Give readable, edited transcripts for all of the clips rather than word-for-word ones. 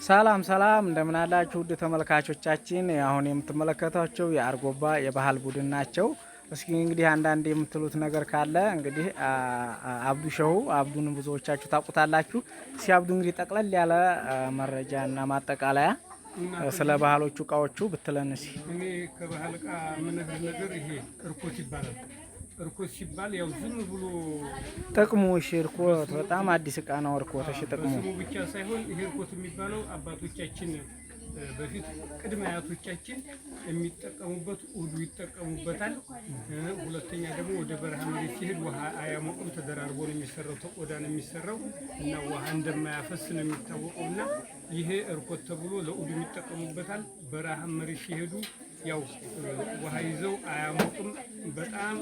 ሰላም ሰላም እንደምን አላችሁ ውድ ተመልካቾቻችን። አሁን የምትመለከቷቸው የአርጎባ የባህል ቡድን ናቸው። እስኪ እንግዲህ አንዳንድ የምትሉት ነገር ካለ እንግዲህ አብዱ ሸሁ አብዱን ብዙዎቻችሁ ታውቁታላችሁ። እስኪ አብዱ እንግዲህ ጠቅለል ያለ መረጃና ማጠቃለያ ስለ ባህሎቹ እቃዎቹ ብትለን እስኪ። እኔ ከባህል እቃ የምነግር ነገር ይሄ እርኮት ይባላል። እርኮት ሲባል ያው ዝም ብሎ ጥቅሙ እሺ፣ እርኮት በጣም አዲስ እቃ ነው። እርኮት እሺ፣ ጥቅሙ ስሙ ብቻ ሳይሆን ይሄ እርኮት የሚባለው አባቶቻችን በፊት ቅድመ አያቶቻችን የሚጠቀሙበት ውዱ ይጠቀሙበታል። ሁለተኛ ደግሞ ወደ በረሃ መሬት ሲሄድ ውሃ አያሞቅም፣ ተደራርቦ ነው የሚሰራው፣ ተቆዳ ነው የሚሰራው እና ውሃ እንደማያፈስ ነው የሚታወቀው እና ይሄ እርኮት ተብሎ ለውዱ ይጠቀሙበታል። በረሃ መሬት ሲሄዱ ያው ውሃ ይዘው አያሞቅም፣ በጣም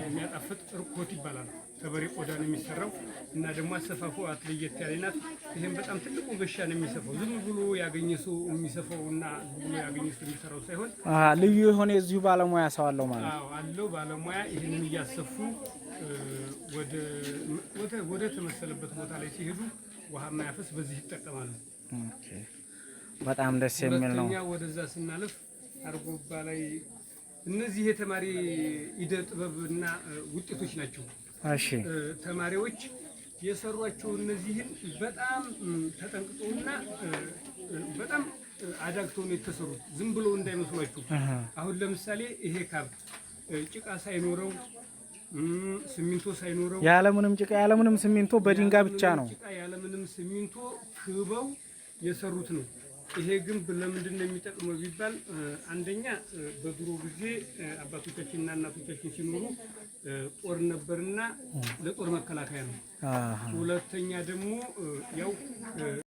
የሚያጣፍጥ እርኮት ይባላል። ከበሬ ቆዳ ነው የሚሰራው እና ደግሞ አሰፋፉ አትለየት ያለ ናት። ይሄን በጣም ትልቁ ገሻ ነው የሚሰፋው። ዝም ብሎ ያገኘ ሰው የሚሰፋው እና ዝም ብሎ ያገኘ ሰው የሚሰራው ሳይሆን ልዩ የሆነ የዚሁ ባለሙያ ሰው አለው ማለት ነው። አዎ አለው ባለሙያ። ይሄንን እያሰፉ ወደ ተመሰለበት ቦታ ላይ ሲሄዱ ውሃ ማያፈስ በዚህ ይጠቀማሉ። ኦኬ፣ በጣም ደስ የሚል ነው። ሁለተኛ ወደዛ ስናልፍ አርጎባ ላይ እነዚህ የተማሪ ኢደ ጥበብና ውጤቶች ናቸው። እሺ፣ ተማሪዎች የሰሯቸው እነዚህን በጣም ተጠንቅቀውና በጣም አዳግተው ነው የተሰሩት። ዝም ብሎ እንዳይመስሏችሁ። አሁን ለምሳሌ ይሄ ካብ ጭቃ ሳይኖረው ሲሚንቶ ሳይኖረው ያለምንም ጭቃ ያለምንም ሲሚንቶ በድንጋይ ብቻ ነው ጭቃ ያለምንም ሲሚንቶ ክበው የሰሩት ነው። ይሄ ግንብ ለምንድን ነው የሚጠቅመው ቢባል አንደኛ በድሮ ጊዜ አባቶቻችንና እናቶቻችን ሲኖሩ ጦር ነበርና ለጦር መከላከያ ነው። ሁለተኛ ደግሞ ያው